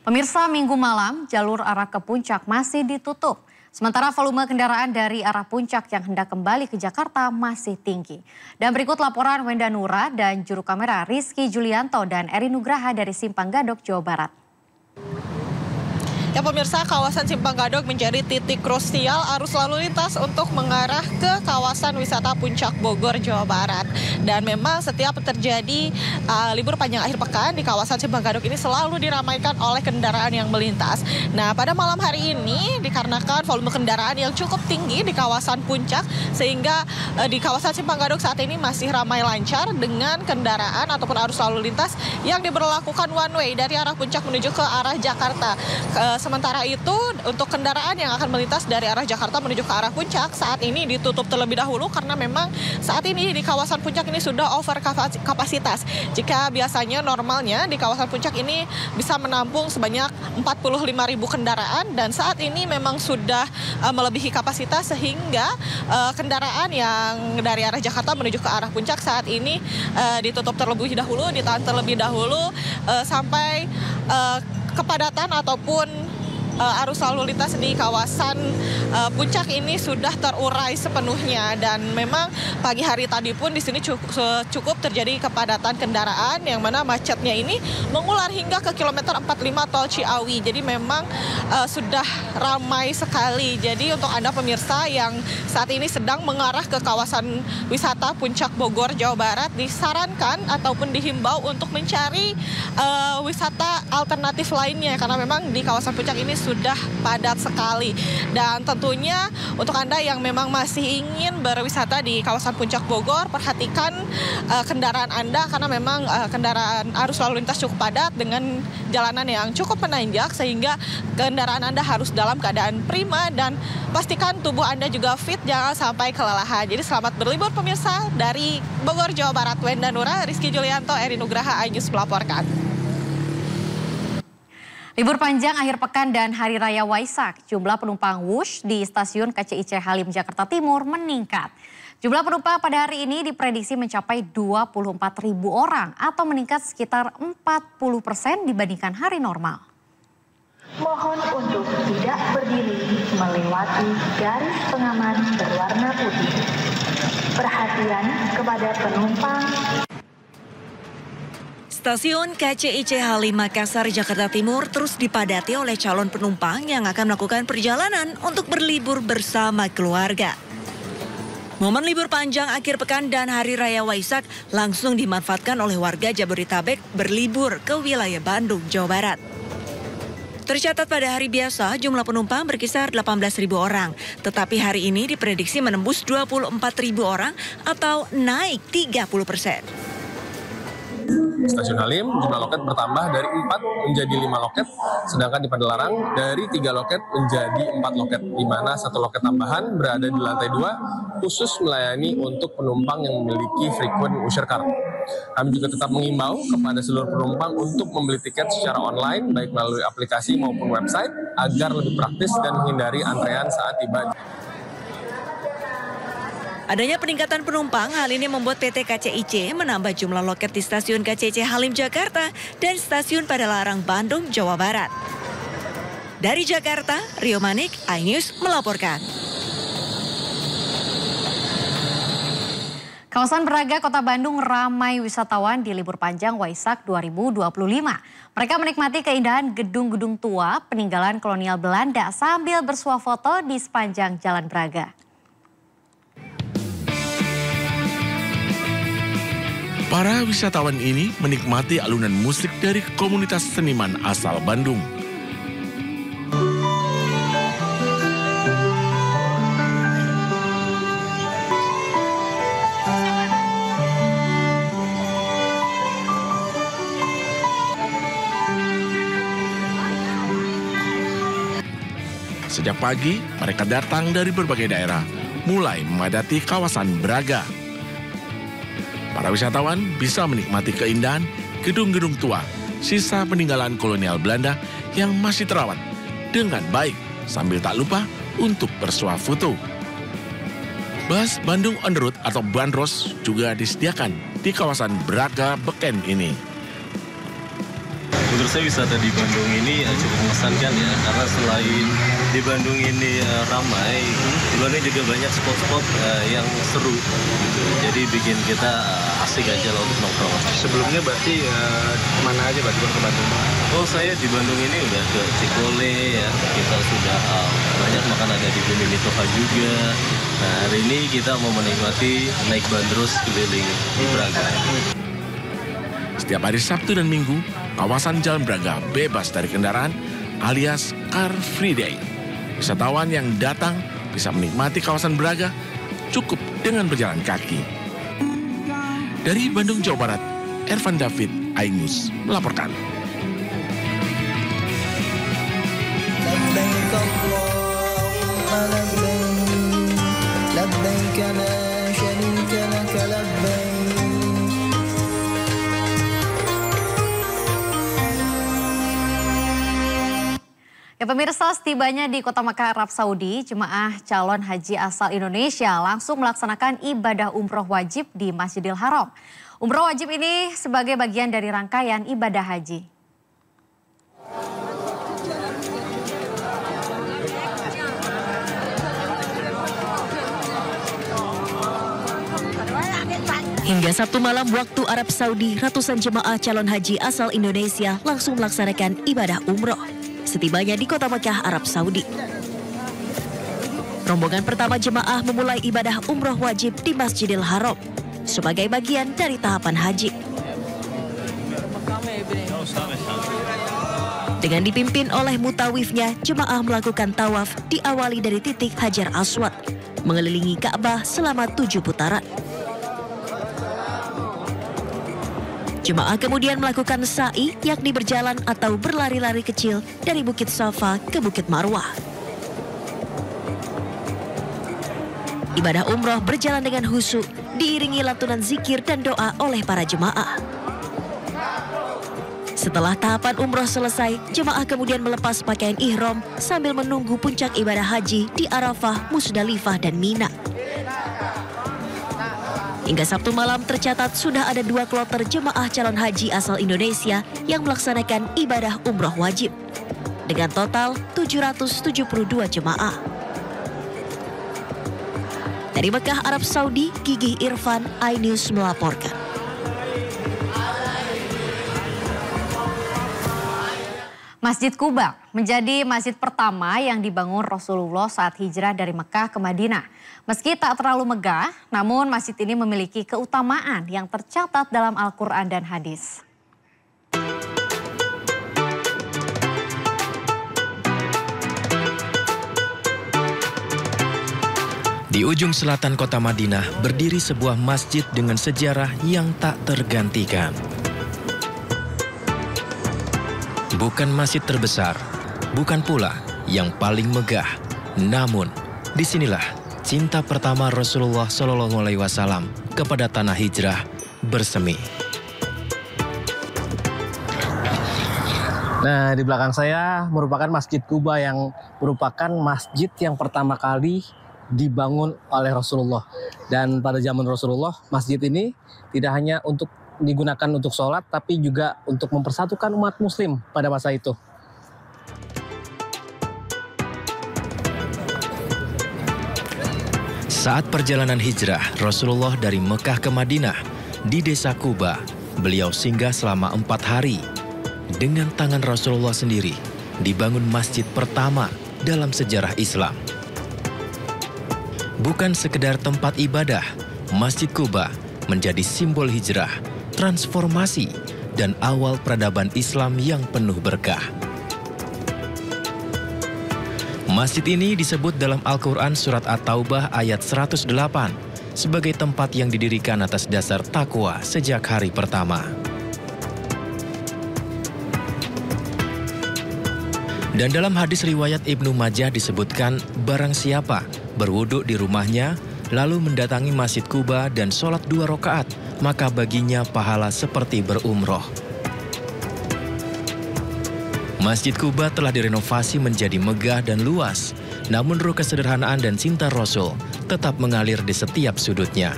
Pemirsa, Minggu malam jalur arah ke Puncak masih ditutup. Sementara volume kendaraan dari arah Puncak yang hendak kembali ke Jakarta masih tinggi. Dan berikut laporan Wenda Nura dan juru kamera Rizky Julianto dan Eri Nugraha dari Simpang Gadok, Jawa Barat. Ya pemirsa, kawasan Simpang Gadok menjadi titik krusial arus lalu lintas untuk mengarah ke kawasan wisata Puncak Bogor, Jawa Barat. Dan memang setiap terjadi libur panjang akhir pekan di kawasan Simpang Gadok ini selalu diramaikan oleh kendaraan yang melintas. Nah, pada malam hari ini dikarenakan volume kendaraan yang cukup tinggi di kawasan Puncak, sehingga di kawasan Simpang Gadok saat ini masih ramai lancar dengan kendaraan ataupun arus lalu lintas yang diberlakukan one way dari arah Puncak menuju ke arah Jakarta. Sementara itu, untuk kendaraan yang akan melintas dari arah Jakarta menuju ke arah Puncak saat ini ditutup terlebih dahulu karena memang saat ini di kawasan Puncak ini sudah over kapasitas. Jika biasanya normalnya di kawasan Puncak ini bisa menampung sebanyak 45.000 kendaraan, dan saat ini memang sudah melebihi kapasitas sehingga kendaraan yang dari arah Jakarta menuju ke arah Puncak saat ini ditutup terlebih dahulu, ditahan terlebih dahulu sampai kepadatan ataupun arus lalu lintas di kawasan Puncak ini sudah terurai sepenuhnya. Dan memang pagi hari tadi pun di sini cukup terjadi kepadatan kendaraan yang mana macetnya ini mengular hingga ke kilometer 45 tol Ciawi. Jadi memang sudah ramai sekali. Jadi untuk Anda pemirsa yang saat ini sedang mengarah ke kawasan wisata Puncak Bogor, Jawa Barat, disarankan ataupun dihimbau untuk mencari wisata alternatif lainnya karena memang di kawasan Puncak ini sudah padat sekali. Dan tentunya untuk Anda yang memang masih ingin berwisata di kawasan Puncak Bogor, perhatikan kendaraan Anda karena memang kendaraan arus lalu lintas cukup padat dengan jalanan yang cukup menanjak sehingga kendaraan Anda harus dalam keadaan prima dan pastikan tubuh Anda juga fit, jangan sampai kelelahan. Jadi selamat berlibur pemirsa. Dari Bogor, Jawa Barat, Wenda Nura, Rizky Julianto, Eri Nugraha, iNews melaporkan. Libur panjang akhir pekan dan Hari Raya Waisak, jumlah penumpang Wush di stasiun KCIC Halim, Jakarta Timur meningkat. Jumlah penumpang pada hari ini diprediksi mencapai 24.000 orang atau meningkat sekitar 40% dibandingkan hari normal. Mohon untuk tidak berdiri melewati garis pengaman berwarna putih. Perhatian kepada penumpang. Stasiun KCIC Halim Makassar, Jakarta Timur terus dipadati oleh calon penumpang yang akan melakukan perjalanan untuk berlibur bersama keluarga. Momen libur panjang akhir pekan dan Hari Raya Waisak langsung dimanfaatkan oleh warga Jabodetabek berlibur ke wilayah Bandung, Jawa Barat. Tercatat pada hari biasa jumlah penumpang berkisar 18.000 orang, tetapi hari ini diprediksi menembus 24.000 orang atau naik 30%. Stasiun Halim, jumlah loket bertambah dari 4 menjadi 5 loket, sedangkan di Padalarang dari 3 loket menjadi 4 loket, di mana 1 loket tambahan berada di lantai 2 khusus melayani untuk penumpang yang memiliki frequent user card. Kami juga tetap mengimbau kepada seluruh penumpang untuk membeli tiket secara online, baik melalui aplikasi maupun website, agar lebih praktis dan menghindari antrean saat tiba. Adanya peningkatan penumpang, hal ini membuat PT KCIC menambah jumlah loket di stasiun KCIC Halim Jakarta dan stasiun Padalarang Bandung, Jawa Barat. Dari Jakarta, Rio Manik, iNews melaporkan. Kawasan Braga, Kota Bandung ramai wisatawan di libur panjang Waisak 2025. Mereka menikmati keindahan gedung-gedung tua peninggalan kolonial Belanda sambil bersuah foto di sepanjang Jalan Braga. Para wisatawan ini menikmati alunan musik dari komunitas seniman asal Bandung. Sejak pagi, mereka datang dari berbagai daerah, mulai memadati kawasan Braga. Para wisatawan bisa menikmati keindahan gedung-gedung tua, sisa peninggalan kolonial Belanda yang masih terawat dengan baik, sambil tak lupa untuk bersuah foto. Bus Bandung on the Road atau bandros juga disediakan di kawasan Braga Beken ini. Menurut saya wisata di Bandung ini cukup mengesankan ya, karena selain di Bandung ini ramai, di Bandung juga banyak spot-spot yang seru gitu. Jadi bikin kita asik aja lah untuk nongkrong. Sebelumnya berarti mana aja Pak ke Bandung? Oh, saya di Bandung ini udah ke Cikole ya, kita sudah banyak makan, ada di Bumi Mitoha juga. Nah, hari ini kita mau menikmati naik bandros keliling di Braga. Setiap hari Sabtu dan Minggu, kawasan Jalan Braga bebas dari kendaraan alias Car Free Day. Wisatawan yang datang bisa menikmati kawasan Braga cukup dengan berjalan kaki. Dari Bandung, Jawa Barat, Ervan David, iNews melaporkan. Ya pemirsa, setibanya di Kota Makkah, Arab Saudi, jemaah calon haji asal Indonesia langsung melaksanakan ibadah umroh wajib di Masjidil Haram. Umroh wajib ini sebagai bagian dari rangkaian ibadah haji. Hingga Sabtu malam waktu Arab Saudi, ratusan jemaah calon haji asal Indonesia langsung melaksanakan ibadah umroh setibanya di Kota Makkah, Arab Saudi. Rombongan pertama jemaah memulai ibadah umroh wajib di Masjidil Haram sebagai bagian dari tahapan haji. Dengan dipimpin oleh mutawifnya, jemaah melakukan tawaf diawali dari titik Hajar Aswad, mengelilingi Ka'bah selama 7 putaran. Jemaah kemudian melakukan sa'i, yakni berjalan atau berlari-lari kecil dari Bukit Safa ke Bukit Marwah. Ibadah umroh berjalan dengan khusyuk, diiringi lantunan zikir dan doa oleh para jemaah. Setelah tahapan umroh selesai, jemaah kemudian melepas pakaian ihram sambil menunggu puncak ibadah haji di Arafah, Musdalifah, dan Mina. Hingga Sabtu malam tercatat sudah ada 2 kloter jemaah calon haji asal Indonesia yang melaksanakan ibadah umroh wajib. Dengan total 772 jemaah. Dari Mekah, Arab Saudi, Gigih Irfan, iNews melaporkan. Masjid Quba menjadi masjid pertama yang dibangun Rasulullah saat hijrah dari Mekah ke Madinah. Meski tak terlalu megah, namun masjid ini memiliki keutamaan yang tercatat dalam Al-Quran dan hadis. Di ujung selatan kota Madinah berdiri sebuah masjid dengan sejarah yang tak tergantikan. Bukan masjid terbesar, bukan pula yang paling megah. Namun, disinilah cinta pertama Rasulullah SAW kepada tanah hijrah bersemi. Nah, di belakang saya merupakan Masjid Quba yang merupakan masjid yang pertama kali dibangun oleh Rasulullah. Dan pada zaman Rasulullah, masjid ini tidak hanya untuk digunakan untuk sholat, tapi juga untuk mempersatukan umat muslim pada masa itu. Saat perjalanan hijrah Rasulullah dari Mekah ke Madinah, di desa Quba, beliau singgah selama 4 hari. Dengan tangan Rasulullah sendiri, dibangun masjid pertama dalam sejarah Islam. Bukan sekedar tempat ibadah, Masjid Quba menjadi simbol hijrah, transformasi, dan awal peradaban Islam yang penuh berkah. Masjid ini disebut dalam Al-Quran Surat At-Taubah ayat 108 sebagai tempat yang didirikan atas dasar takwa sejak hari pertama. Dan dalam hadis riwayat Ibnu Majah disebutkan, barang siapa berwudu di rumahnya, lalu mendatangi Masjid Quba dan sholat 2 rakaat, maka baginya pahala seperti berumroh. Masjid Quba telah direnovasi menjadi megah dan luas, namun ruh kesederhanaan dan cinta Rasul tetap mengalir di setiap sudutnya.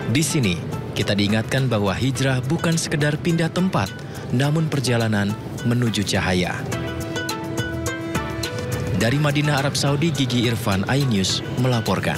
Di sini, kita diingatkan bahwa hijrah bukan sekedar pindah tempat, namun perjalanan menuju cahaya. Dari Madinah, Arab Saudi, Gigi Irfan, iNews melaporkan.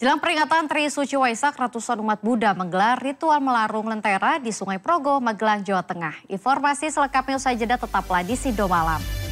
Jelang peringatan Tri Suci Waisak, ratusan umat Buddha menggelar ritual melarung lentera di Sungai Progo, Magelang, Jawa Tengah. Informasi selengkapnya usai jeda, tetaplah di Sido Malam.